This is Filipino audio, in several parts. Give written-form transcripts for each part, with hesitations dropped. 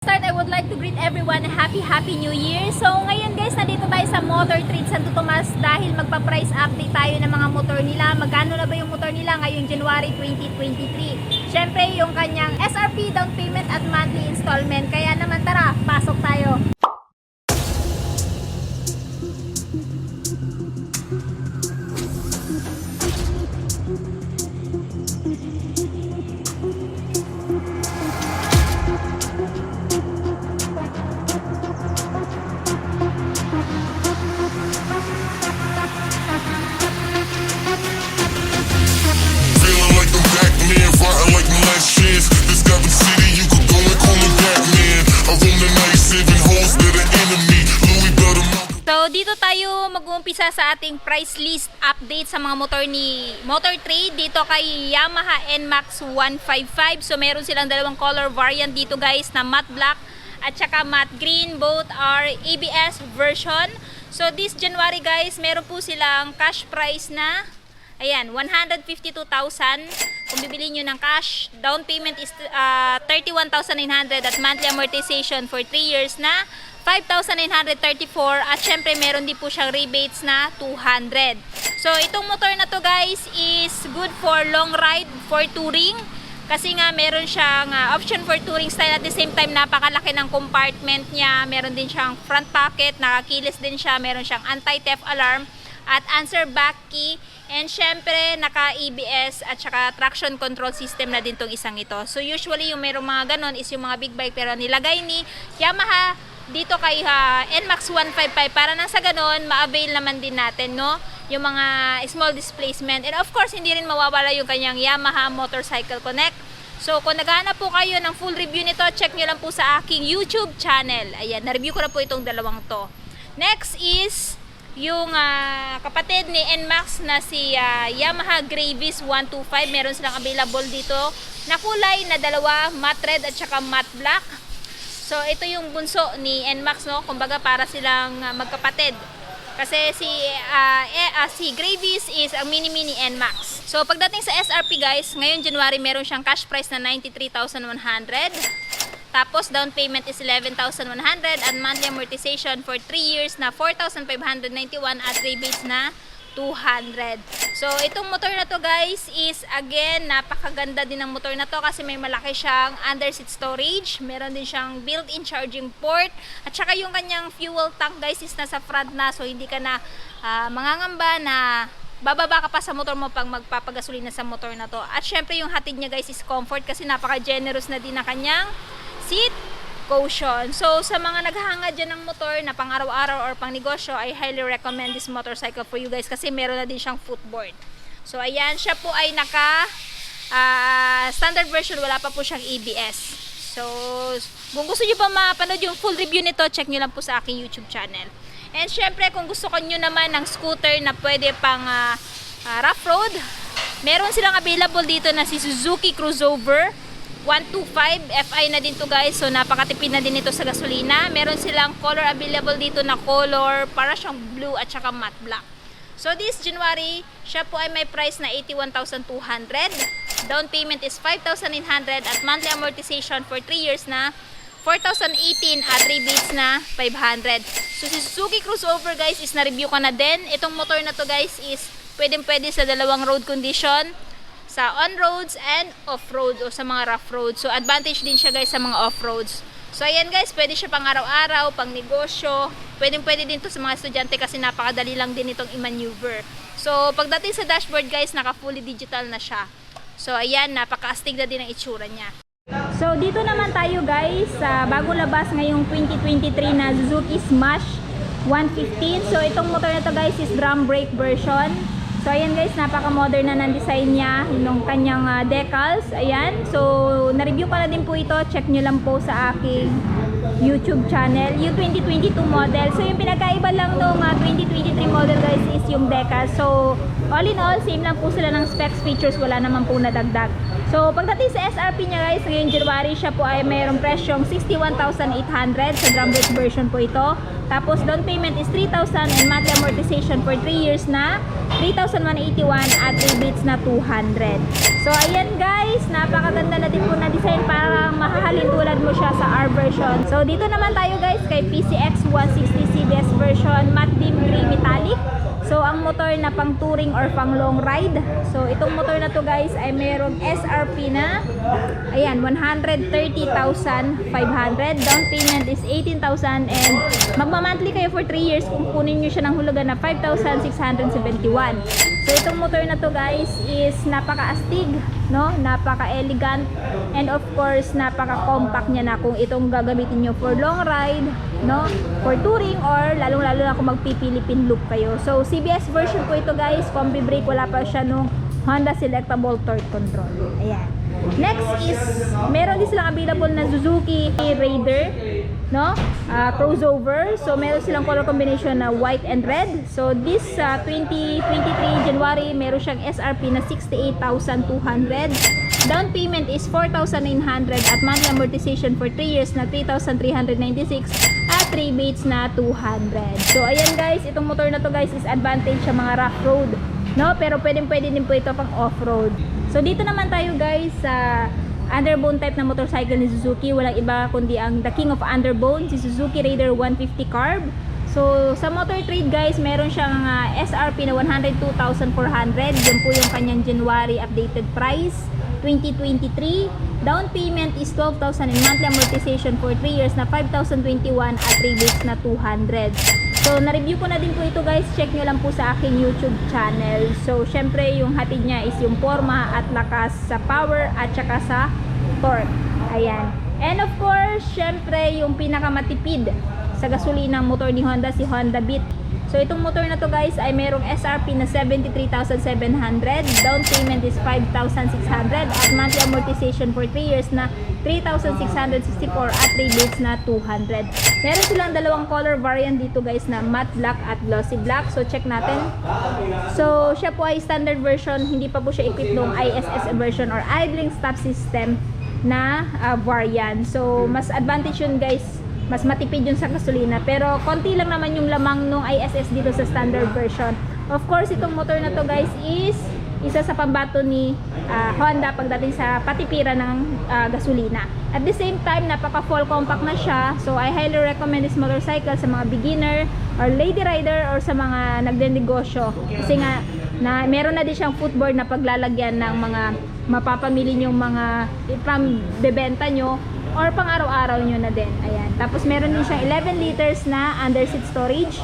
Start, I would like to greet everyone a happy New Year. So ngayon guys, nandito tayo sa Motor Trade Santo Tomas dahil magpa-price update tayo ng mga motor nila. Magkano na ba yung motor nila ngayong January 2023? Syempre yung kanyang SRP, down payment at monthly installment. Kaya naman tara, pasok tayo. So dito tayo mag-uumpisa sa ating price list update sa mga motor ni Motor Trade dito kay Yamaha NMAX 155. So meron silang dalawang color variant dito guys na matte black at saka matte green. Both are ABS version. So this January guys, meron po silang cash price na ayan, 152,000. Kung bibili nyo ng cash, down payment is 31,900 at monthly amortization for 3 years na 5,934 at syempre meron din po siyang rebates na 200. So itong motor na to guys is good for long ride, for touring. Kasi nga meron siyang option for touring style at the same time napakalaki ng compartment niya. Meron din siyang front pocket, nakakilis din siya, meron siyang anti-theft alarm at answer back key. And syempre, naka-ABS at saka traction control system na din tong isang ito. So usually yung merong mga ganon is yung mga big bike pero nilagay ni Yamaha dito kay NMAX 155 para nang sa ganon, ma-avail naman din natin, no? Yung mga small displacement. And of course, hindi rin mawawala yung kanyang Yamaha Motorcycle Connect. So kung naghahanap po kayo ng full review nito, check nyo lang po sa aking YouTube channel. Ayan, na-review ko na po itong dalawang to. Next is yung kapatid ni NMAX na si Yamaha Gravis 125. Meron silang available dito na kulay na dalawa, matte red at saka matte black. So ito yung bunso ni NMAX, no? Kumbaga para silang magkapatid. Kasi si Gravis is ang mini NMAX. So pagdating sa SRP guys, ngayon January meron siyang cash price na 93,100. Tapos down payment is 11,100 and monthly amortization for 3 years na 4,591 at rebates na 200. So itong motor na to guys is again napakaganda din ng motor na to kasi may malaki siyang under seat storage, meron din siyang built-in charging port at saka yung kanyang fuel tank guys is nasa front na, so hindi ka na mangangamba na bababa ka pa sa motor mo pag magpapagasolina sa motor na to. At syempre yung hatid niya guys is comfort kasi napaka-generous na din na kanyang seat cushion. So sa mga naghahanga dyan ng motor na pang araw-araw or pang negosyo, I highly recommend this motorcycle for you guys kasi meron na din siyang footboard. So ayan, siya po ay naka standard version, wala pa po siyang ABS. So kung gusto nyo pa mapanood yung full review nito, check nyo lang po sa aking YouTube channel. And syempre kung gusto nyo naman ng scooter na pwede pang rough road, meron silang available dito na si Suzuki Crossover 125 FI na din to guys. So napakatipid na din ito sa gasolina. Meron silang color available dito na color para siyang blue at saka matte black. So this January, siya po ay may price na 81,200. Down payment is 5,900 at monthly amortization for 3 years na 4,018 at rebates na 500. So si Suzuki Crossover guys is na-review ko na din. Itong motor na to guys is pwede sa dalawang road condition, sa on-roads and off-road o sa mga rough roads. So advantage din siya guys sa mga off-roads. So ayan guys, pwede siya pang araw-araw, pang negosyo. Pwede din to sa mga estudyante kasi napakadali lang din itong i-maneuver. So pagdating sa dashboard guys, naka fully digital na siya. So ayan, napaka-astig na din ang itsura niya. So dito naman tayo guys sa bagong labas ngayong 2023 na Suzuki Smash 115. So itong motor na to guys is drum brake version. So ayan guys, napaka-modern na ng design niya, yung kanyang decals. Ayan, so na-review ko na din po ito. Check nyo lang po sa aking YouTube channel, yung 2022 model. So yung pinagkaiba lang nung 2023 model guys is yung decals. So All in all, same lang po sila ng specs, features, wala naman po nadagdag. So, pagdating sa SRP niya guys, ngayong January siya po ay mayroong presyong 61,800 sa drum brake version po ito. Tapos, down payment is 3,000 and monthly amortization for 3 years na 3,181 at rebates na 200. So, ayan guys, napakaganda na din po na design para mahahalin tulad mo siya sa R version. So, dito naman tayo guys kay PCX 160 CBS version, matte dim gray metallic. So, ang motor na pang touring or pang long ride. So, itong motor na to guys ay mayroong SRP na, ayan, 130,500. Down payment is 18,000 and magma-monthly kayo for 3 years kung kunin nyo siya ng hulugan na 5,671. So, itong motor na to guys is napaka-astig, no? Napaka-elegant and of course, napaka-compact niya na kung itong gagamitin nyo for long ride, no? For touring or lalong-lalo na kung magpipilipin loop kayo. So, CBS version po ito guys, combi brake, wala pa siya nung Honda Selectable Torque Control. Ayan. Next is, meron din silang available na Suzuki Raider, no? Crossover. So, meron silang color combination na white and red. So, this 2023 January, meron siyang SRP na 68,200. Down payment is 4,900 at monthly amortization for 3 years na 3,396 at rebates na 200. So, ayan guys, itong motor na to guys is advantage sa mga rough road, no? Pero pwede din po ito pang off-road. So, dito naman tayo guys sa underbone type na motorcycle ni Suzuki. Walang iba kundi ang the king of underbone, si Suzuki Raider 150 Carb. So, sa motor trade guys, meron siyang SRP na 102,400. Yun po yung kanyang January updated price, 2023. Down payment is 12,000 and monthly amortization for 3 years na 5,021 at rebates na 200. So, na-review ko na din po ito guys. Check nyo lang po sa aking YouTube channel. So, syempre yung hatid niya is yung forma at lakas sa power at saka sa torque. Ayan. And of course, syempre yung pinakamatipid sa gasolina motor ni Honda, si Honda Beat. So, itong motor na to guys ay merong SRP na 73,700. Down payment is 5,600 at monthly amortization for 3 years na 3,664 at rebates na 200. Meron silang dalawang color variant dito guys na matte black at glossy black. So, check natin. So, siya po ay standard version. Hindi pa po siya equipped ng ISS version or idling stop system na variant. So, mas advantage yun guys. Mas matipid yun sa gasolina. Pero, konti lang naman yung lamang nung ISS dito sa standard version. Of course, itong motor na to guys is isa sa pambato ni Honda pagdating sa patipiran ng gasolina. At the same time, napaka-full compact na siya. So, I highly recommend this motorcycle sa mga beginner or lady rider or sa mga nagdenegosyo. Kasi nga, meron na din siyang footboard na paglalagyan ng mga mapapamili nyong mga ipambebenta nyo or pang araw-araw nyo na din. Ayan. Tapos meron din siyang 11 liters na under seat storage.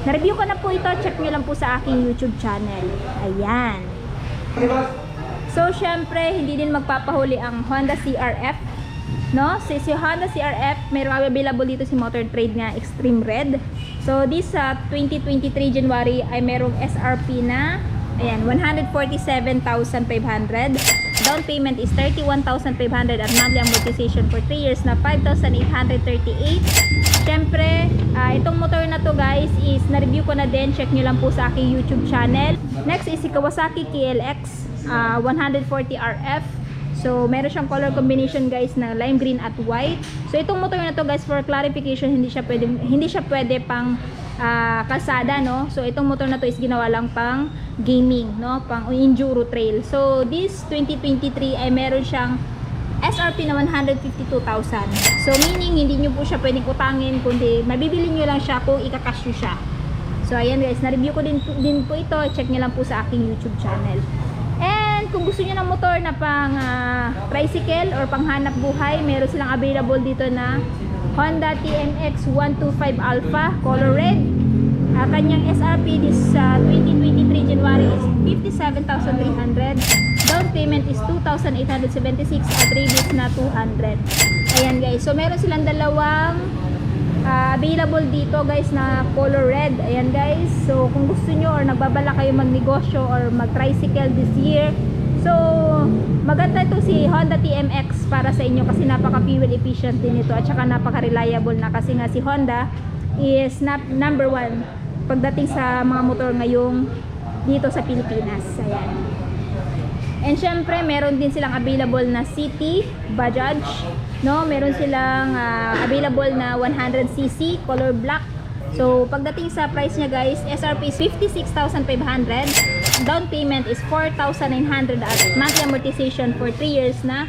Na-review ko na po ito. Check nyo lang po sa aking YouTube channel. Ayan. So, syempre, hindi din magpapahuli ang Honda CRF. No? Si Honda CRF, meron available dito si Motor Trade nga Extreme Red. So, this 2023 January ay merong SRP na, ayan, 147,500. Down payment is 31,500 at monthly amortization for 3 years na 5,838. Syempre, itong motor na to guys is na-review ko na din. Check nyo lang po sa aking YouTube channel. Next is si Kawasaki KLX 140RF. So, meron siyang color combination guys na lime green at white. So, itong motor na to guys, for clarification, hindi siya pwede pang kalsada, no? So, itong motor na to is ginawa lang pang gaming, no? Pang enduro trail. So, this 2023 ay meron siyang SRP na 152,000. So, meaning, hindi nyo po siya pwedeng utangin, kundi mabibili nyo lang siya kung ika-cash nyo siya. So, ayan guys, na-review ko din po ito. Check nyo lang po sa aking YouTube channel. And, kung gusto nyo ng motor na pang tricycle or pang hanap buhay, meron silang available dito na Honda TMX 125 Alpha color red. Kanyang SRP this 2023 January is 57,300. Down payment is 2,876 at rebates na 200. Ayan guys. So meron silang dalawang available dito guys na color red. Ayan guys. So kung gusto nyo or nagbabala kayo magnegosyo or mag-tricycle this year, so maganda ito si Honda TMX para sa inyo kasi napaka-fuel efficient din ito at saka napaka-reliable na kasi nga si Honda is number 1 pagdating sa mga motor ngayong dito sa Pilipinas. Ayan. And syempre, meron din silang available na City, Bajaj, no? Meron silang available na 100cc, color black. So, pagdating sa price niya guys, SRP is 56,500. Down payment is 4,900 at monthly amortization for 3 years na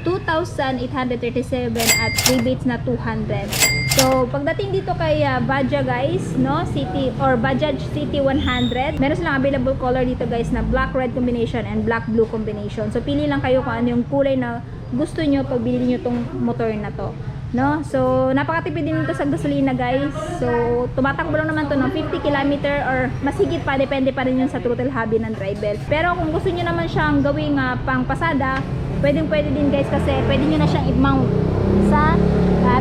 2,837 at rebates na 200. So, pagdating dito kay Baja guys, no, City or Bajaj City 100, meron silang available color dito guys na black red combination and black blue combination. So, pili lang kayo kung ano yung kulay na gusto nyo pag bilhin nyo tong motor na to. No? So, napakatipid din ito sa gasolina guys. So, tumatakbo lang naman to ng 50 km or mas higit pa, depende pa rin yun sa throttle hobby ng driver. Pero kung gusto nyo naman siyang gawing pang pasada, pwede din guys kasi pwede nyo na siyang i-mount sa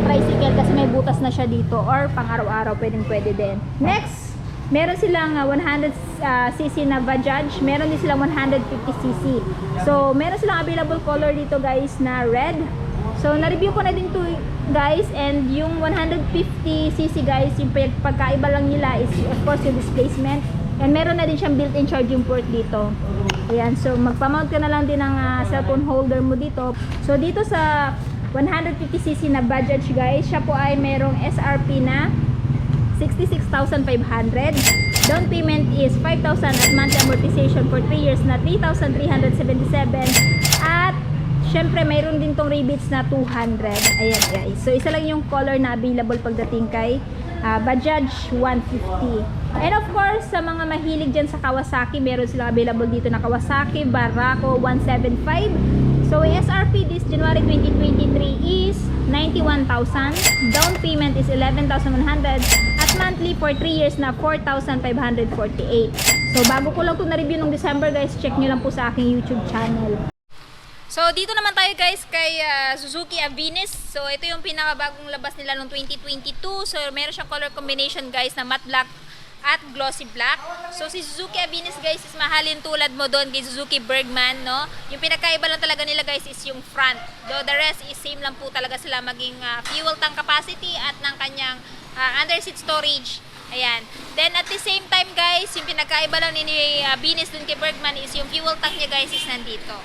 tricycle kasi may butas na siya dito or pang araw-araw pwede din. Next, meron silang 100cc na Bajaj, meron din silang 150cc. So, meron silang available color dito guys na red. So, na-review ko na din to guys, and yung 150cc guys, yung pagkaiba lang nila is of course yung displacement, and meron na din siyang built-in charging port dito. Ayan, so magpamount ka na lang din ng cellphone holder mo dito. So, dito sa 150cc na Bajaj guys, siya po ay merong SRP na 66,500. Down payment is 5,000 at monthly amortization for 3 years na 3,377 at syempre, mayroon din tong rebates na 200. Ayan guys. So, isa lang yung color na available pagdating kay Bajaj 150. And of course, sa mga mahilig dyan sa Kawasaki, meron silang available dito na Kawasaki Barako 175. So, SRP this January 2023 is 91,000. Down payment is 11,100. At monthly for 3 years na 4,548. So, bago ko lang ito na-review nung December guys, check nyo lang po sa aking YouTube channel. So, dito naman tayo guys kay Suzuki Avinis. So, ito yung pinakabagong labas nila noong 2022. So, meron siyang color combination guys na matte black at glossy black. So, si Suzuki Avinis guys is mahalin tulad mo doon kay Suzuki Bergman, no? Yung pinakaiba lang talaga nila guys is yung front. Though the rest is same lang po talaga sila maging fuel tank capacity at ng kanyang under seat storage. Ayan. Then, at the same time guys, yung pinakaiba lang ni Avinis doon kay Bergman is yung fuel tank niya guys is nandito.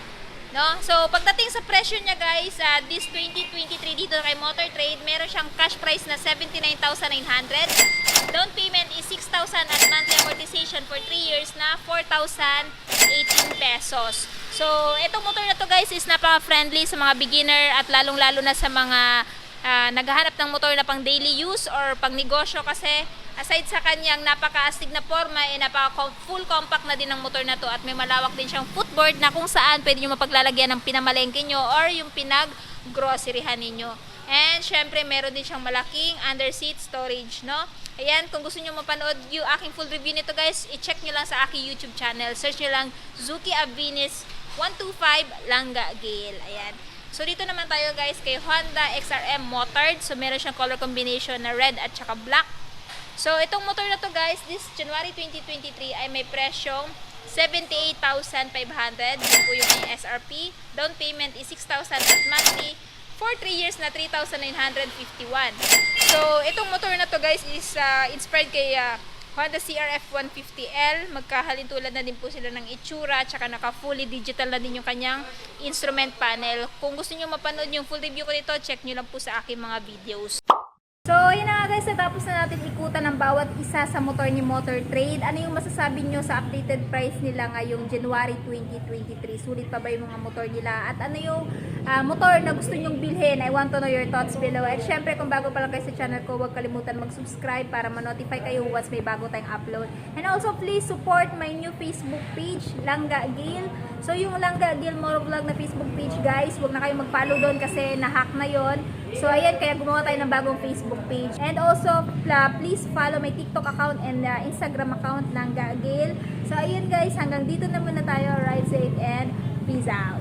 No? So, pagdating sa presyo niya guys, this 2023 dito kay Motor Trade, meron siyang cash price na 79,900. Down payment is 6,000 at monthly amortization for 3 years na 4,018 pesos. So, itong motor na to guys is napaka-friendly sa mga beginner at lalong-lalo na sa mga naghahanap ng motor na pang daily use or pang negosyo kasi aside sa kanyang napaka-astig na forma, napaka-full compact na din ng motor na to at may malawak din siyang footboard na kung saan pwede nyo mapaglalagyan ng pinamalengke nyo or yung pinag-groceryhan ninyo. And syempre, meron din siyang malaking under seat storage, no? Ayan, kung gusto nyo mapanood yung aking full review nito guys, i-check nyo lang sa aking YouTube channel. Search nyo lang Suzuki Avinis 125 Langga Gale. Ayan. So, dito naman tayo guys kay Honda XRM Motard. So, meron siyang color combination na red at saka black. So, itong motor na to guys, this January 2023 ay may presyong 78,500. Yun po yung SRP. Down payment is 6,000 at monthly for 3 years na 3,951. So, itong motor na to guys is inspired kay Honda CRF 150L. Magkahalintulad na din po sila ng itsura, tsaka naka-fully digital na din yung kanyang instrument panel. Kung gusto nyo mapanood yung full review ko nito, check nyo lang po sa aking mga videos. So, yun na nga guys, natapos na natin ikutan ng bawat isa sa motor ni Motor Trade. Ano yung masasabi nyo sa updated price nila ngayong January 2023? Sulit pa ba yung mga motor nila? At ano yung motor na gusto nyong bilhin? I want to know your thoughts below. At syempre, kung bago pa lang kayo sa channel ko, huwag kalimutan mag-subscribe para ma-notify kayo once may bago tayong upload. And also, please support my new Facebook page, Langga Gale. So, yung Langga Gale Motovlog na Facebook page, guys, huwag na kayong mag-follow doon kasi na-hack na yon. So, ayan, kaya gumawa tayo ng bagong Facebook page. And also, please follow my TikTok account and Instagram account, Langga Gale. So, ayun guys, hanggang dito na muna tayo. Ride safe and peace out.